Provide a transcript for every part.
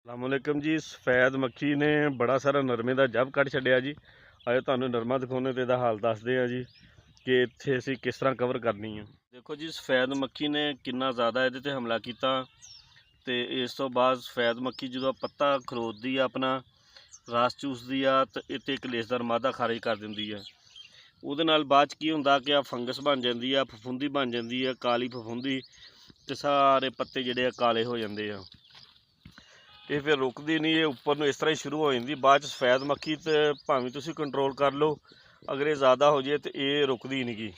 ਸਲਾਮੁਅਲੈਕਮ ਜੀ। ਸਫੈਦ ਮੱਖੀ ਨੇ ਬੜਾ ਸਾਰਾ ਨਰਮੇ ਦਾ ਜੱਬ ਕੱਢ ਛੱਡਿਆ ਜੀ। ਅੱਜ ਤੁਹਾਨੂੰ ਨਰਮਾ ਦਿਖਾਉਂਦੇ ਤੇ ਇਹਦਾ ਹਾਲ ਦੱਸਦੇ ਆ ਜੀ ਕਿ ਇੱਥੇ ਅਸੀਂ ਕਿਸ ਤਰ੍ਹਾਂ ਕਵਰ ਕਰਨੀ ਆ। ਦੇਖੋ ਜੀ, ਸਫੈਦ ਮੱਖੀ ਨੇ ਕਿੰਨਾ ਜ਼ਿਆਦਾ ਇਹਦੇ ਤੇ ਹਮਲਾ ਕੀਤਾ। ਤੇ ਇਸ ਤੋਂ ਬਾਅਦ ਸਫੈਦ ਮੱਖੀ ਜਦੋਂ ਪੱਤਾ ਖਰੋਦਦੀ ਆ, ਆਪਣਾ ਰਸ ਚੂਸਦੀ ਆ, ਤੇ ਇਹ 'ਤੇ ਇੱਕ ਲੇਸਦਾਰ ਮਾਦਾ ਖਾਰਿਜ ਕਰ ਦਿੰਦੀ ਆ। ਉਹਦੇ ਨਾਲ ਬਾਅਦ 'ਚ ਕੀ ਹੁੰਦਾ ਕਿ ਆ ਫੰਗਸ ਬਣ ਜਾਂਦੀ ਆ, ਫਫੂੰਦੀ ਬਣ ਜਾਂਦੀ ਆ, ਕਾਲੀ ਫਫੂੰਦੀ, ਤੇ ਸਾਰੇ ਪੱਤੇ ਜਿਹੜੇ ਆ ਕਾਲੇ ਹੋ ਜਾਂਦੇ ਆ। ਇਹ ਫਿਰ ਰੁਕਦੀ ਨਹੀਂ, ਇਹ ਉੱਪਰ ਨੂੰ ਇਸ ਤਰ੍ਹਾਂ ਹੀ ਸ਼ੁਰੂ ਹੋ ਜਾਂਦੀ। ਬਾਅਦ 'ਚ ਸਫੈਦ ਮੱਖੀ ਤੇ ਭਾਵੇਂ ਤੁਸੀਂ ਕੰਟਰੋਲ ਕਰ ਲਓ, ਅਗਰ ਇਹ ਜ਼ਿਆਦਾ ਹੋ ਜਾਏ ਤਾਂ ਇਹ ਰੁਕਦੀ ਨਹੀਂ ਗੀ।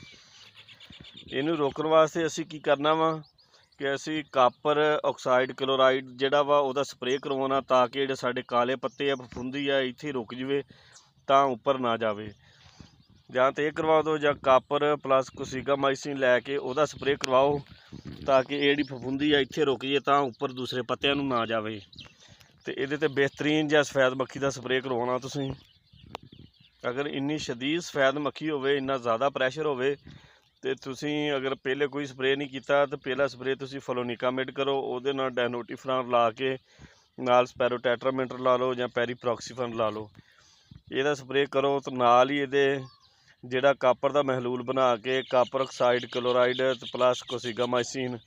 ਇਹਨੂੰ ਰੋਕਣ ਵਾਸਤੇ ਅਸੀਂ ਕੀ ਕਰਨਾ ਵਾ ਕਿ ਅਸੀਂ ਕਾਪਰ ਆਕਸਾਈਡ ਕਲੋਰਾਈਡ ਜਿਹੜਾ ਵਾ ਉਹਦਾ ਸਪਰੇਅ ਕਰਵਾਉਣਾ, ਤਾਂ ਕਿ ਜਿਹੜੇ ਸਾਡੇ ਕਾਲੇ ਪੱਤੇ ਆ, ਫਫੂੰਦੀ ਆ, ਇੱਥੇ ਰੁਕ ਜਾਵੇ, ਤਾਂ ਉੱਪਰ ਨਾ ਜਾਵੇ। ਜਾਂ ਤਾਂ ਇਹ ਕਰਵਾ ਦਿਓ, ਜਾਂ ਕਾਪਰ ਪਲੱਸ ਕੋਸੀਗਾਮਾਈਸਿਨ ਲੈ ਕੇ ਉਹਦਾ ਸਪਰੇਅ ਕਰਵਾਓ, ਤਾਂ ਕਿ ਇਹ ਜਿਹੜੀ ਫਫੂੰਦੀ ਆ ਇੱਥੇ ਰੁਕ ਜੇ, ਤਾਂ ਉੱਪਰ ਦੂਸਰੇ ਪੱਤਿਆਂ ਨੂੰ ਨਾ ਜਾਵੇ। ਤੇ ਇਹਦੇ ਤੇ ਬਿਹਤਰੀਨ ਜਿਹਾ ਸਫੈਦ ਮੱਖੀ ਦਾ ਸਪਰੇਅ ਕਰਵਾਉਣਾ ਤੁਸੀਂ। ਅਗਰ ਇੰਨੀ ਸ਼ਦੀਦ ਸਫੈਦ ਮੱਖੀ ਹੋਵੇ, ਇੰਨਾ ਜ਼ਿਆਦਾ ਪ੍ਰੈਸ਼ਰ ਹੋਵੇ, ਤੇ ਤੁਸੀਂ ਅਗਰ ਪਹਿਲੇ ਕੋਈ ਸਪਰੇਅ ਨਹੀਂ ਕੀਤਾ ਤਾਂ ਪਹਿਲਾ ਸਪਰੇਅ ਤੁਸੀਂ ਫਲੋਨਿਕਾਮਿਡ ਕਰੋ। ਉਹਦੇ ਨਾਲ ਡੈਨੋਟੀਫਰਾਨ ਲਾ ਕੇ ਨਾਲ ਸਪੈਰੋਟੈਟਰਾਮੈਂਟਰ ਲਾ ਲਓ, ਜਾਂ ਪੈਰੀਪ੍ਰੋਕਸੀਫਨ ਲਾ ਲਓ। ਇਹਦਾ ਸਪਰੇਅ ਕਰੋ ਤੇ ਨਾਲ ਹੀ ਇਹਦੇ ਜਿਹੜਾ ਕਾਪਰ ਦਾ ਮਹਿਲੂਲ ਬਣਾ ਕੇ ਕਾਪਰ ਆਕਸਾਈਡ ਕਲੋਰਾਈਡ ਤੇ ਪਲੱਸ ਕੋਸੀਗਾਮਾਈਸਿਨ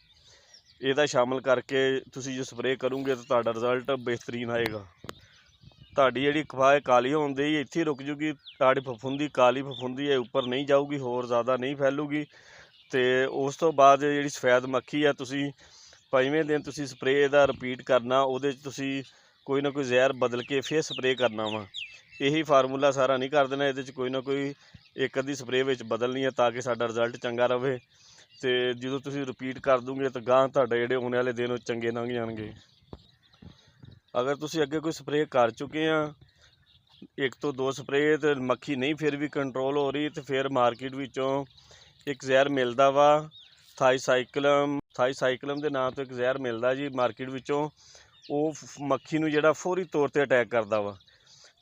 ਇਹਦਾ ਸ਼ਾਮਲ ਕਰਕੇ ਤੁਸੀਂ ਜੇ ਸਪਰੇਅ ਕਰੋਗੇ ਤਾਂ ਤੁਹਾਡਾ ਰਿਜ਼ਲਟ ਬਿਹਤਰੀਨ ਆਏਗਾ। ਤੁਹਾਡੀ ਜਿਹੜੀ ਖਵਾਏ ਕਾਲੀ ਹੋਣ ਦੀ ਇੱਥੇ ਰੁਕ ਜੂਗੀ, ਤੁਹਾਡੀ ਫਫੂੰਦੀ ਕਾਲੀ ਫਫੂੰਦੀ ਹੈ ਉੱਪਰ ਨਹੀਂ ਜਾਊਗੀ, ਹੋਰ ਜ਼ਿਆਦਾ ਨਹੀਂ ਫੈਲੂਗੀ। ਤੇ ਉਸ ਤੋਂ ਬਾਅਦ ਜਿਹੜੀ ਸਫੈਦ ਮੱਖੀ ਆ, ਤੁਸੀਂ 5ਵੇਂ ਦਿਨ ਤੁਸੀਂ ਸਪਰੇਅ ਦਾ ਰਿਪੀਟ ਕਰਨਾ। ਉਹਦੇ 'ਚ ਤੁਸੀਂ ਕੋਈ ਨਾ ਕੋਈ ਜ਼ਹਿਰ ਬਦਲ ਕੇ ਫਿਰ ਸਪਰੇਅ ਕਰਨਾ ਵਾ। ਇਹੀ ਫਾਰਮੂਲਾ ਸਾਰਾ ਨਹੀਂ ਕਰ ਦੇਣਾ, ਇਹਦੇ 'ਚ ਕੋਈ ਨਾ ਕੋਈ ਇੱਕ ਅੱਧੀ ਸਪਰੇਅ ਵਿੱਚ ਬਦਲਣੀ ਹੈ, ਤਾਂ ਕਿ ਸਾਡਾ ਰਿਜ਼ਲਟ ਚੰਗਾ ਰਹੇ। ਤੇ ਜਦੋਂ ਤੁਸੀਂ ਰਿਪੀਟ ਕਰ ਦੂੰਗੇ ਤਾਂ ਗਾਂ ਤੁਹਾਡੇ ਜਿਹੜੇ ਆਉਣ ਵਾਲੇ ਦਿਨ ਉਹ ਚੰਗੇ ਲੰਘ ਜਾਣਗੇ। ਅਗਰ ਤੁਸੀਂ ਅੱਗੇ ਕੋਈ ਸਪਰੇਅ ਕਰ ਚੁੱਕੇ ਆ, 1 ਤੋਂ 2 ਸਪਰੇਅ, ਤੇ ਮੱਖੀ ਨਹੀਂ ਫਿਰ ਵੀ ਕੰਟਰੋਲ ਹੋ ਰਹੀ, ਤੇ ਫਿਰ ਮਾਰਕੀਟ ਵਿੱਚੋਂ ਇੱਕ ਜ਼ਹਿਰ ਮਿਲਦਾ ਵਾ ਥਾਈਸਾਈਕਲਮ ਦੇ ਨਾਂ ਤੋਂ ਇੱਕ ਜ਼ਹਿਰ ਮਿਲਦਾ ਜੀ ਮਾਰਕੀਟ ਵਿੱਚੋਂ। ਉਹ ਮੱਖੀ ਨੂੰ ਜਿਹੜਾ ਫੌਰੀ ਤੌਰ 'ਤੇ ਅਟੈਕ ਕਰਦਾ ਵਾ।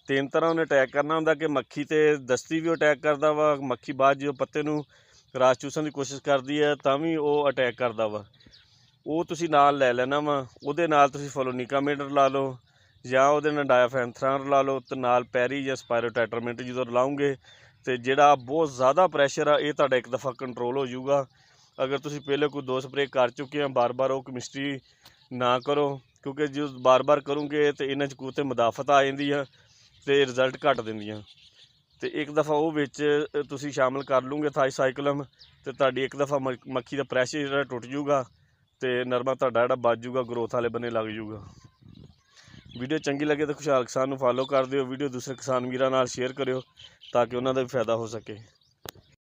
3 ਤਰ੍ਹਾਂ ਉਹਨੇ ਅਟੈਕ ਕਰਨਾ ਹੁੰਦਾ ਕਿ ਮੱਖੀ 'ਤੇ ਦਸਤੀ ਵੀ ਅਟੈਕ ਕਰਦਾ ਵਾ, ਮੱਖੀ ਬਾਅਦ ਜਦੋਂ ਪੱਤੇ ਨੂੰ ਰਸ ਚੂਸਣ ਦੀ ਕੋਸ਼ਿਸ਼ ਕਰਦੀ ਹੈ ਤਾਂ ਵੀ ਉਹ ਅਟੈਕ ਕਰਦਾ ਵਾ। ਉਹ ਤੁਸੀਂ ਨਾਲ ਲੈ ਲੈਣਾ ਵਾ। ਉਹਦੇ ਨਾਲ ਤੁਸੀਂ ਫਲੋਨਿਕਾਮਿਡ ਲਾ ਲਓ, ਜਾਂ ਉਹਦੇ ਨਾਲ ਡਾਇਫੈਨਥ੍ਰਾਨ ਲਾ ਲਓ, ਤੇ ਨਾਲ ਪੈਰੀ ਜਾਂ ਸਪਾਇਰੋਟੈਟਰਾਮੈਂਟ ਜਦੋਂ ਲਾਉਂਗੇ ਤੇ ਜਿਹੜਾ ਬਹੁਤ ਜ਼ਿਆਦਾ ਪ੍ਰੈਸ਼ਰ ਆ ਇਹ ਤੁਹਾਡਾ ਇੱਕ ਦਫਾ ਕੰਟਰੋਲ ਹੋ ਜਾਊਗਾ। ਅਗਰ ਤੁਸੀਂ ਪਹਿਲੇ ਕੋਈ 2 ਸਪਰੇਅ ਕਰ ਚੁੱਕੇ ਆ, ਬਾਰ-ਬਾਰ ਉਹ ਕੈਮਿਸਟਰੀ ਨਾ ਕਰੋ, ਕਿਉਂਕਿ ਜਦੋਂ ਬਾਰ-ਬਾਰ ਕਰੋਗੇ ਤਾਂ ਇਹਨਾਂ 'ਚ ਕੁਝ ਮੁਦਾਫਤ ਆ ਜਾਂਦੀ ਆ ਤੇ ਰਿਜ਼ਲਟ ਘੱਟ ਦਿੰਦੀਆਂ। ਤੇ ਇੱਕ ਦਫਾ ਉਹ ਵਿੱਚ ਤੁਸੀਂ ਸ਼ਾਮਲ ਕਰ ਲੂੰਗੇ ਥਾਈਸਾਈਕਲਮ, ਤੇ ਤੁਹਾਡੀ ਇੱਕ ਦਫਾ ਮੱਖੀ ਦਾ ਪ੍ਰੈਸ਼ਰ ਜਿਹੜਾ ਟੁੱਟ ਜੂਗਾ, ਤੇ ਨਰਮਾ ਤੁਹਾਡਾ ਜਿਹੜਾ ਬਚ ਜੂਗਾ, ਗਰੋਥ ਵਾਲੇ ਬੰਨੇ ਲੱਗ ਜੂਗਾ। ਵੀਡੀਓ ਚੰਗੀ ਲੱਗੇ ਤਾਂ ਖੁਸ਼ਹਾਲ ਕਿਸਾਨ ਨੂੰ ਫਾਲੋ ਕਰ ਦਿਓ। ਵੀਡੀਓ ਦੂਸਰੇ ਕਿਸਾਨ ਵੀਰਾਂ ਨਾਲ ਸ਼ੇਅਰ ਕਰਿਓ ਤਾਂ ਕਿ ਉਹਨਾਂ ਦਾ ਵੀ ਫਾਇਦਾ ਹੋ ਸਕੇ।